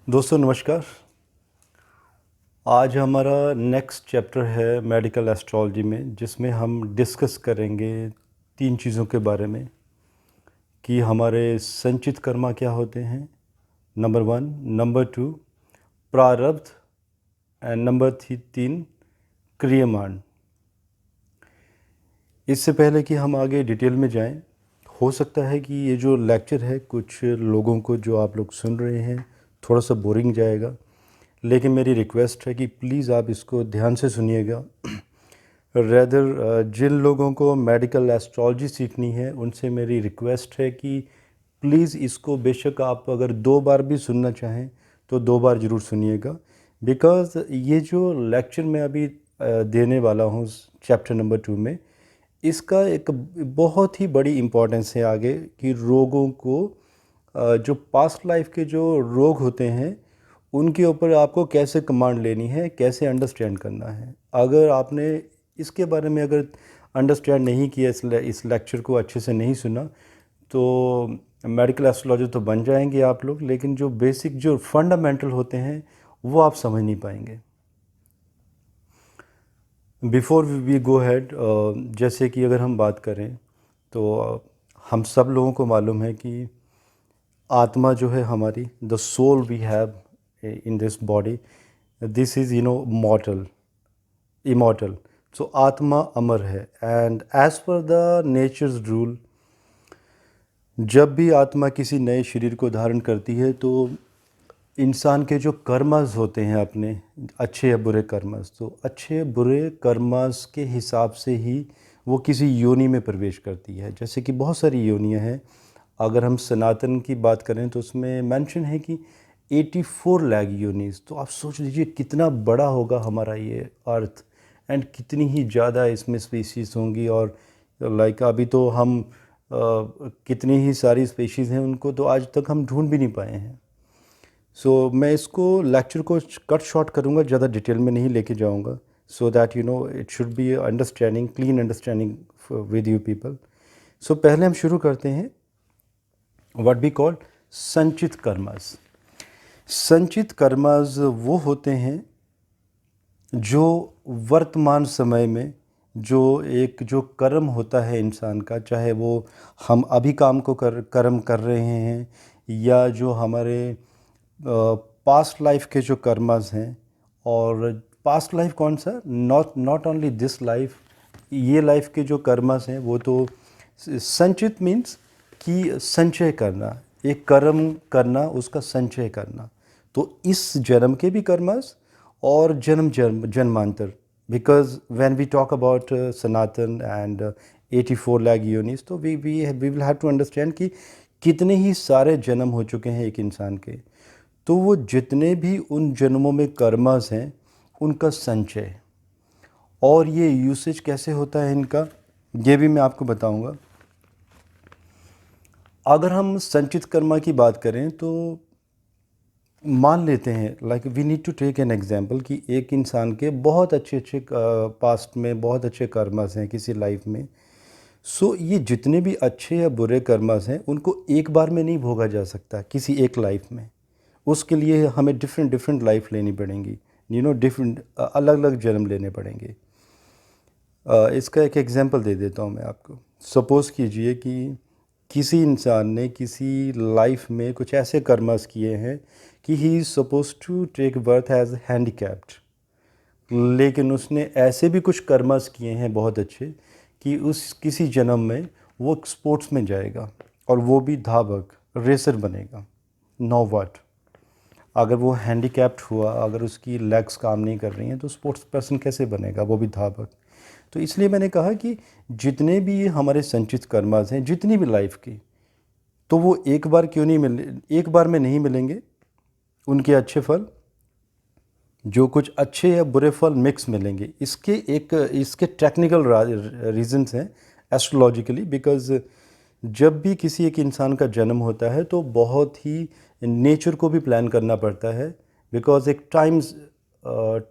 दोस्तों नमस्कार। आज हमारा नेक्स्ट चैप्टर है मेडिकल एस्ट्रोलॉजी में, जिसमें हम डिस्कस करेंगे तीन चीज़ों के बारे में कि हमारे संचित कर्मा क्या होते हैं, नंबर 1, नंबर 2 प्रारब्ध एंड नंबर 3 क्रियमाण। इससे पहले कि हम आगे डिटेल में जाएं, हो सकता है कि ये जो लेक्चर है कुछ लोगों को, जो आप लोग सुन रहे हैं, थोड़ा सा बोरिंग जाएगा, लेकिन मेरी रिक्वेस्ट है कि प्लीज़ आप इसको ध्यान से सुनिएगा। रेदर जिन लोगों को मेडिकल एस्ट्रोलॉजी सीखनी है उनसे मेरी रिक्वेस्ट है कि प्लीज़ इसको बेशक आप अगर 2 बार भी सुनना चाहें तो 2 बार ज़रूर सुनिएगा, बिकॉज़ ये जो लेक्चर मैं अभी देने वाला हूँ चैप्टर नंबर 2 में, इसका एक बहुत ही बड़ी इम्पोर्टेंस है आगे कि रोगों को, जो पास्ट लाइफ के जो रोग होते हैं उनके ऊपर आपको कैसे कमांड लेनी है, कैसे अंडरस्टैंड करना है। अगर आपने इसके बारे में अगर अंडरस्टैंड नहीं किया, इस लेक्चर को अच्छे से नहीं सुना, तो मेडिकल एस्ट्रोलॉजर तो बन जाएंगे आप लोग, लेकिन जो बेसिक जो फंडामेंटल होते हैं वो आप समझ नहीं पाएंगे। बिफोर वी गो हैड, जैसे कि अगर हम बात करें तो हम सब लोगों को मालूम है कि आत्मा जो है हमारी, the soul we have in this body, this is mortal, immortal. So आत्मा अमर है, and as per the nature's rule, जब भी आत्मा किसी नए शरीर को धारण करती है तो इंसान के जो कर्मस होते हैं अपने, अच्छे या बुरे कर्मस, तो अच्छे बुरे कर्मस के हिसाब से ही वो किसी योनि में प्रवेश करती है। जैसे कि बहुत सारी योनियां हैं। अगर हम सनातन की बात करें तो उसमें मेंशन है कि 84 लाख योनिस। तो आप सोच लीजिए कितना बड़ा होगा हमारा ये अर्थ, एंड कितनी ही ज़्यादा इसमें स्पीशीज़ होंगी। और लाइक अभी तो हम कितनी ही सारी स्पीशीज़ हैं, उनको तो आज तक हम ढूंढ भी नहीं पाए हैं। सो मैं इसको लेक्चर को कट शॉर्ट करूँगा, ज़्यादा डिटेल में नहीं लेके जाऊँगा, so that it should be understanding, clean understanding with you people. So पहले हम शुरू करते हैं व्हाट वी कॉल संचित कर्मस। संचित कर्मस वो होते हैं जो वर्तमान समय में जो कर्म होता है इंसान का, चाहे वो हम अभी काम को कर्म कर रहे हैं, या जो हमारे पास्ट लाइफ के जो कर्मस हैं। और पास्ट लाइफ कौन सा, नॉट ओनली दिस लाइफ, ये लाइफ के जो कर्मस हैं वो तो संचित मीन्स कि संचय करना, एक कर्म करना, उसका संचय करना। तो इस जन्म के भी कर्मस और जन्मांतर, because when we talk about सनातन एंड 84 लाख यूनिस, तो we will have to understand कि कितने ही सारे जन्म हो चुके हैं एक इंसान के। तो वो जितने भी उन जन्मों में कर्मस हैं उनका संचय, और ये यूसेज कैसे होता है इनका, ये भी मैं आपको बताऊंगा। अगर हम संचित कर्मा की बात करें तो मान लेते हैं, like we need to take an example, कि एक इंसान के बहुत अच्छे पास्ट में बहुत अच्छे कर्मस हैं किसी लाइफ में। सो ये जितने भी अच्छे या बुरे कर्मस हैं उनको एक बार में नहीं भोगा जा सकता किसी एक लाइफ में। उसके लिए हमें डिफरेंट लाइफ लेनी पड़ेंगी, डिफरेंट अलग अलग जन्म लेने पड़ेंगे। इसका एक एग्जांपल दे देता हूँ मैं आपको। सपोज़ कीजिए कि किसी इंसान ने किसी लाइफ में कुछ ऐसे कर्मस किए हैं कि he is suppose to take birth as handicapped, लेकिन उसने ऐसे भी कुछ कर्मस किए हैं बहुत अच्छे कि उस किसी जन्म में वो स्पोर्ट्स में जाएगा, और वो भी धावक, रेसर बनेगा। नो व्हाट, अगर वो हैंडीकैप्ड हुआ, अगर उसकी लेग्स काम नहीं कर रही हैं, तो स्पोर्ट्स पर्सन कैसे बनेगा, वो भी धावक। तो इसलिए मैंने कहा कि जितने भी ये हमारे संचित कर्मास हैं, जितनी भी लाइफ की, तो वो एक बार क्यों नहीं एक बार में नहीं मिलेंगे उनके अच्छे फल। जो कुछ अच्छे या बुरे फल मिक्स मिलेंगे। इसके टेक्निकल रीजंस हैं एस्ट्रोलॉजिकली, बिकॉज जब भी किसी एक इंसान का जन्म होता है तो बहुत ही नेचर को भी प्लान करना पड़ता है, बिकॉज एक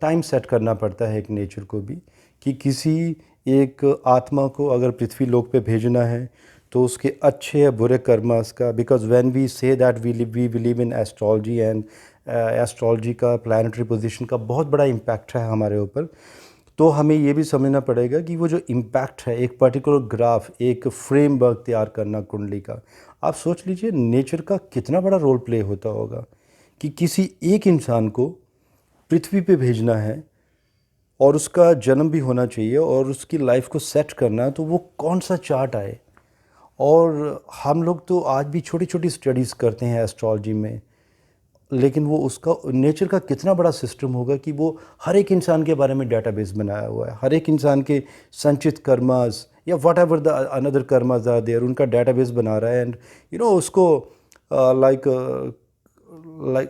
टाइम सेट करना पड़ता है एक नेचर को भी, कि किसी एक आत्मा को अगर पृथ्वी लोक पे भेजना है तो उसके अच्छे या बुरे कर्मास का, because when we say that we believe in astrology and astrology का प्लानिटरी पोजीशन का बहुत बड़ा इम्पैक्ट है हमारे ऊपर, तो हमें ये भी समझना पड़ेगा कि वो जो इम्पैक्ट है एक पर्टिकुलर ग्राफ, एक फ्रेमवर्क तैयार करना कुंडली का, आप सोच लीजिए नेचर का कितना बड़ा रोल प्ले होता होगा कि किसी एक इंसान को पृथ्वी पे भेजना है और उसका जन्म भी होना चाहिए और उसकी लाइफ को सेट करना है, तो वो कौन सा चार्ट आए। और हम लोग तो आज भी छोटी छोटी स्टडीज़ करते हैं एस्ट्रोलॉजी में, लेकिन वो उसका नेचर का कितना बड़ा सिस्टम होगा कि वो हर एक इंसान के बारे में डेटाबेस बनाया हुआ है, हर एक इंसान के संचित कर्मास या whatever the another karmas are there, उनका डेटाबेस बना रहा है एंड उसको लाइक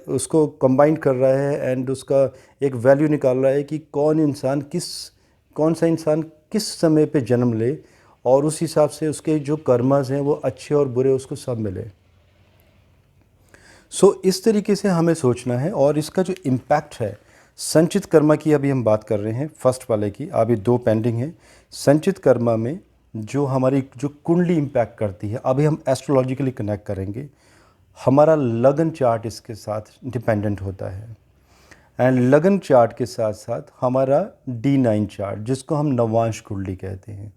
उसको कंबाइन कर रहा है एंड उसका एक वैल्यू निकाल रहा है कि कौन सा इंसान किस समय पे जन्म ले, और उस हिसाब से उसके जो कर्मास हैं वो अच्छे और बुरे उसको सब मिले। इस तरीके से हमें सोचना है। और इसका जो इम्पैक्ट है संचित कर्मा की, अभी हम बात कर रहे हैं फर्स्ट वाले की, अभी 2 पेंडिंग है। संचित कर्मा में जो हमारी जो कुंडली इम्पैक्ट करती है, अभी हम एस्ट्रोलॉजिकली कनेक्ट करेंगे, हमारा लगन चार्ट इसके साथ डिपेंडेंट होता है। एंड लगन चार्ट के साथ साथ हमारा D9 चार्ट, जिसको हम नवांश कुंडली कहते हैं,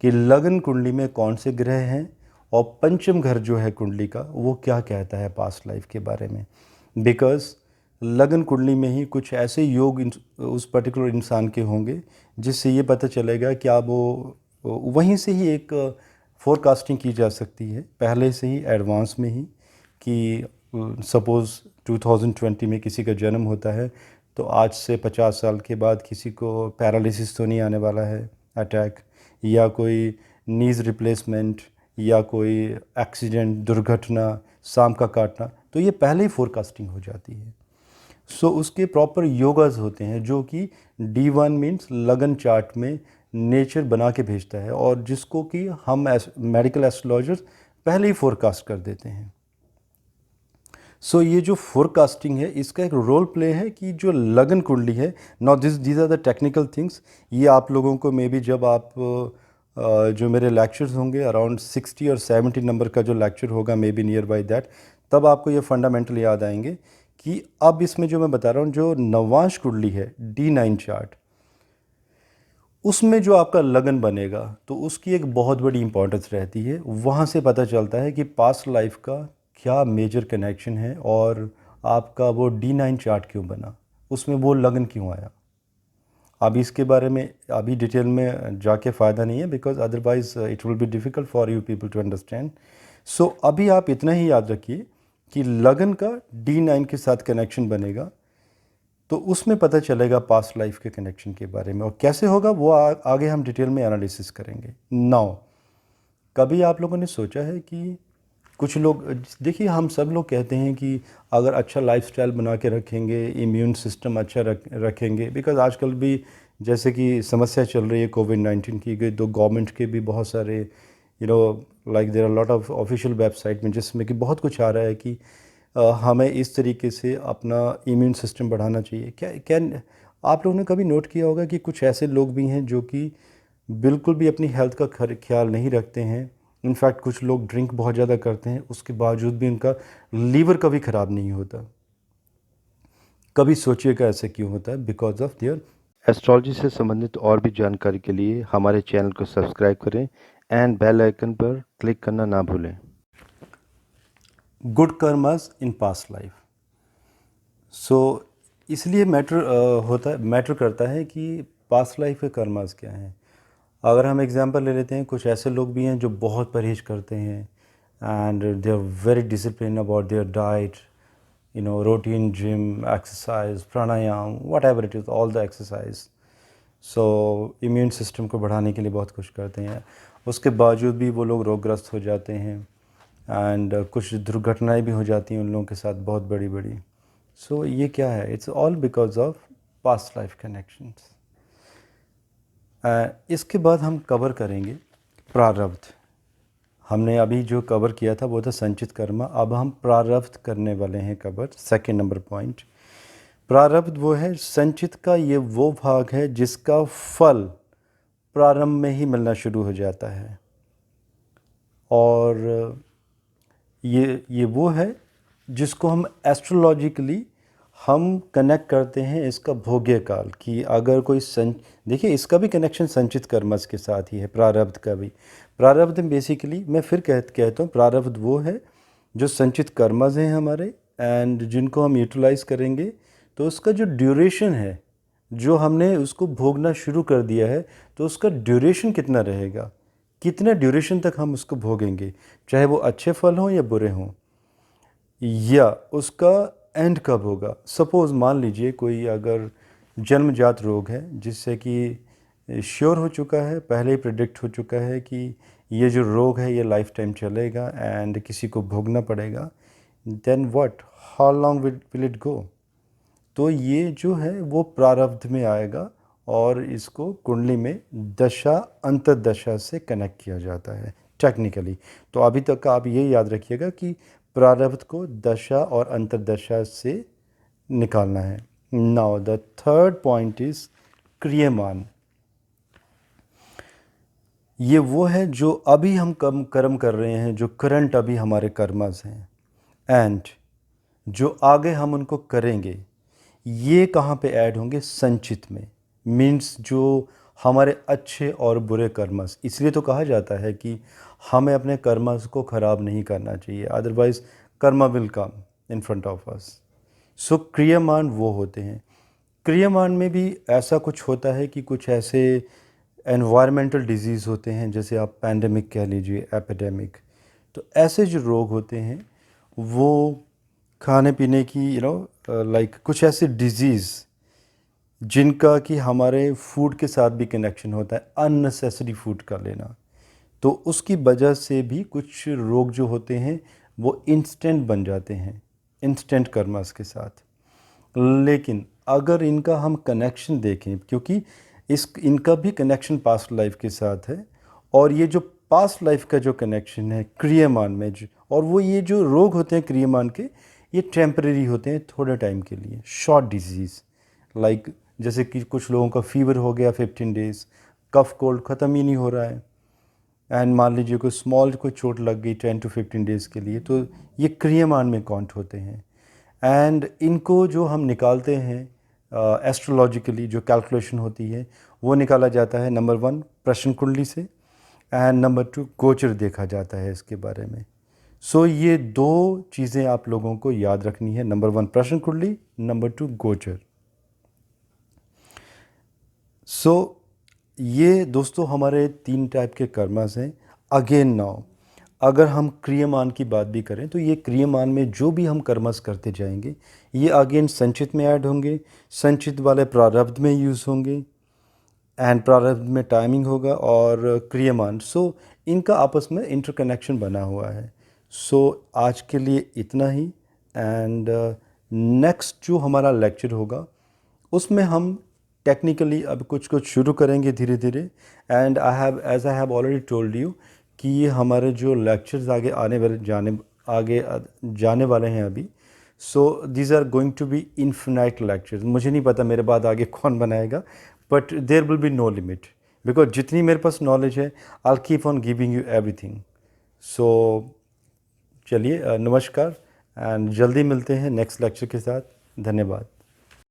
कि लगन कुंडली में कौन से ग्रह हैं और पंचम घर जो है कुंडली का वो क्या कहता है पास्ट लाइफ के बारे में। बिकॉज लगन कुंडली में ही कुछ ऐसे योग उस पर्टिकुलर इंसान के होंगे जिससे ये पता चलेगा कि आप वो वहीं से ही एक फोरकास्टिंग की जा सकती है पहले से ही एडवांस में ही, कि सपोज़ 2020 में किसी का जन्म होता है तो आज से 50 साल के बाद किसी को पैरालिसिस तो नहीं आने वाला है, अटैक, या कोई नीज़ रिप्लेसमेंट, या कोई एक्सीडेंट, दुर्घटना, सांप का काटना, तो ये पहले ही फोरकास्टिंग हो जाती है। उसके प्रॉपर योगाज होते हैं जो कि D1 मीन्स लगन चार्ट में नेचर बना के भेजता है, और जिसको कि हम मेडिकल एस्ट्रोलॉजर्स पहले ही फोरकास्ट कर देते हैं। ये जो फोरकास्टिंग है इसका एक रोल प्ले है कि जो लगन कुंडली है, not these are the technical things, ये आप लोगों को मे बी जब आप जो मेरे लेक्चर्स होंगे अराउंड 60 और 70 नंबर का जो लेक्चर होगा may be near by that, तब आपको ये फंडामेंटल याद आएंगे कि अब इसमें जो मैं बता रहा हूँ जो नवांश कुंडली है D9 चार्ट, उसमें जो आपका लगन बनेगा तो उसकी एक बहुत बड़ी इंपॉर्टेंस रहती है। वहाँ से पता चलता है कि पास्ट लाइफ का क्या मेजर कनेक्शन है और आपका वो D9 चार्ट क्यों बना, उसमें वो लगन क्यों आया। अभी इसके बारे में अभी डिटेल में जाके फ़ायदा नहीं है, because otherwise it will be difficult for you people to understand. अभी आप इतना ही याद रखिए कि लगन का D9 के साथ कनेक्शन बनेगा तो उसमें पता चलेगा पास्ट लाइफ के कनेक्शन के बारे में, और कैसे होगा वो आगे हम डिटेल में एनालिसिस करेंगे। नाउ, कभी आप लोगों ने सोचा है कि कुछ लोग, देखिए हम सब लोग कहते हैं कि अगर अच्छा लाइफस्टाइल बना के रखेंगे, इम्यून सिस्टम अच्छा रखेंगे, बिकॉज आजकल भी जैसे कि समस्या चल रही है कोविड-19 की गई, तो गवर्नमेंट के भी बहुत सारे like there are lot of official website में जिसमें कि बहुत कुछ आ रहा है कि हमें इस तरीके से अपना इम्यून सिस्टम बढ़ाना चाहिए। क्या आप लोगों ने कभी नोट किया होगा कि कुछ ऐसे लोग भी हैं जो कि बिल्कुल भी अपनी हेल्थ का ख्याल नहीं रखते हैं। इनफैक्ट कुछ लोग ड्रिंक बहुत ज़्यादा करते हैं, उसके बावजूद भी उनका लीवर कभी ख़राब नहीं होता। कभी सोचिएगा ऐसे क्यों होता है? Because of their. एस्ट्रोलॉजी से संबंधित और भी जानकारी के लिए हमारे चैनल को सब्सक्राइब करें एंड बेल आइकन पर क्लिक करना ना भूलें। Good karmas in past life. इसलिए मैटर करता है कि पास्ट लाइफ के कर्मास क्या हैं। अगर हम एग्जांपल ले लेते हैं, कुछ ऐसे लोग भी हैं जो बहुत परहेज करते हैं and they are very discipline about their diet, routine gym, exercise, pranayama, whatever it is, all the exercise. Immune system को बढ़ाने के लिए बहुत कुछ करते हैं, उसके बावजूद भी वो लोग रोगग्रस्त हो जाते हैं एंड कुछ दुर्घटनाएं भी हो जाती हैं उन लोगों के साथ, बहुत बड़ी बड़ी। ये क्या है? It's all because of past life connections. इसके बाद हम कवर करेंगे प्रारब्ध। हमने अभी जो कवर किया था वो था संचित कर्मा, अब हम प्रारब्ध करने वाले हैं कवर। सेकेंड नंबर पॉइंट, प्रारब्ध वो है संचित का ये वो भाग है जिसका फल प्रारंभ में ही मिलना शुरू हो जाता है, और ये वो है जिसको हम एस्ट्रोलॉजिकली हम कनेक्ट करते हैं इसका भोग्य काल कि अगर कोई देखिए इसका भी कनेक्शन संचित कर्मस के साथ ही है, प्रारब्ध का भी। प्रारब्ध बेसिकली मैं फिर कहता हूँ प्रारब्ध वो है जो संचित कर्मस हैं हमारे एंड जिनको हम यूटिलाइज करेंगे, तो उसका जो ड्यूरेशन है, जो हमने उसको भोगना शुरू कर दिया है, तो उसका ड्यूरेशन कितना रहेगा, कितने ड्यूरेशन तक हम उसको भोगेंगे, चाहे वो अच्छे फल हों या बुरे हों, या उसका एंड कब होगा। सपोज़ मान लीजिए कोई अगर जन्मजात रोग है जिससे कि श्योर हो चुका है, पहले ही प्रिडिक्ट हो चुका है कि ये जो रोग है ये लाइफ टाइम चलेगा एंड किसी को भोगना पड़ेगा, then what, how long will it go. तो ये जो है वो प्रारब्ध में आएगा और इसको कुंडली में दशा अंतर्दशा से कनेक्ट किया जाता है टेक्निकली। तो अभी तक आप ये याद रखिएगा कि प्रारब्ध को दशा और अंतर्दशा से निकालना है। Now the third point is क्रियमान। ये वो है जो अभी हम कर्म कर रहे हैं, जो करंट अभी हमारे कर्मस हैं, एंड जो आगे हम उनको करेंगे ये कहाँ पे ऐड होंगे, संचित में। मीन्स जो हमारे अच्छे और बुरे कर्मस, इसलिए तो कहा जाता है कि हमें अपने कर्मस को ख़राब नहीं करना चाहिए, otherwise karma will come in front of us. So क्रियमान वो होते हैं। क्रियमान में भी ऐसा कुछ होता है कि कुछ ऐसे एनवायरमेंटल डिजीज़ होते हैं, जैसे आप पैंडेमिक कह लीजिए, एपिडेमिक। तो ऐसे जो रोग होते हैं वो खाने पीने की लाइक कुछ ऐसे डिजीज़ जिनका कि हमारे फूड के साथ भी कनेक्शन होता है, अननेसेसरी फूड का लेना, तो उसकी वजह से भी कुछ रोग जो होते हैं वो इंस्टेंट बन जाते हैं, इंस्टेंट कर्मस के साथ। लेकिन अगर इनका हम कनेक्शन देखें, क्योंकि इनका भी कनेक्शन पास्ट लाइफ के साथ है, और ये जो पास्ट लाइफ का जो कनेक्शन है क्रियमान में और वो ये जो रोग होते हैं क्रियमान के, ये टेम्परेरी होते हैं, थोड़े टाइम के लिए, शॉर्ट डिजीज़। लाइक जैसे कि कुछ लोगों का फीवर हो गया 15 डेज़, कफ कोल्ड ख़त्म ही नहीं हो रहा है, एंड मान लीजिए कोई स्मॉल कोई चोट लग गई 10 to 15 डेज़ के लिए, तो ये क्रियमान में काउंट होते हैं। एंड इनको जो हम निकालते हैं एस्ट्रोलॉजिकली, जो कैलकुलेशन होती है वो निकाला जाता है नंबर 1 प्रश्न कुंडली से, एंड नंबर 2 गोचर देखा जाता है इसके बारे में। सो ये दो चीज़ें आप लोगों को याद रखनी है, नंबर 1 प्रश्न कुंडली, नंबर 2 गोचर। सो ये दोस्तों हमारे 3 टाइप के कर्मस हैं। अगेन नाउ अगर हम क्रियमान की बात भी करें, तो ये क्रियमान में जो भी हम कर्मस करते जाएंगे ये अगेन संचित में ऐड होंगे, संचित वाले प्रारब्ध में यूज़ होंगे, एंड प्रारब्ध में टाइमिंग होगा और क्रियमान। सो इनका आपस में इंटरकनेक्शन बना हुआ है। सो आज के लिए इतना ही, एंड नेक्स्ट जो हमारा लेक्चर होगा उसमें हम टेक्निकली अब कुछ कुछ शुरू करेंगे धीरे धीरे। And I have already told you कि ये हमारे जो लेक्चर्स आगे जाने वाले हैं अभी, so these are going to be infinite lectures. मुझे नहीं पता मेरे बाद आगे कौन बनाएगा, but there will be no limit, because जितनी मेरे पास नॉलेज है I keep on giving you everything. So चलिए नमस्कार, एंड जल्दी मिलते हैं नेक्स्ट लेक्चर के साथ। धन्यवाद।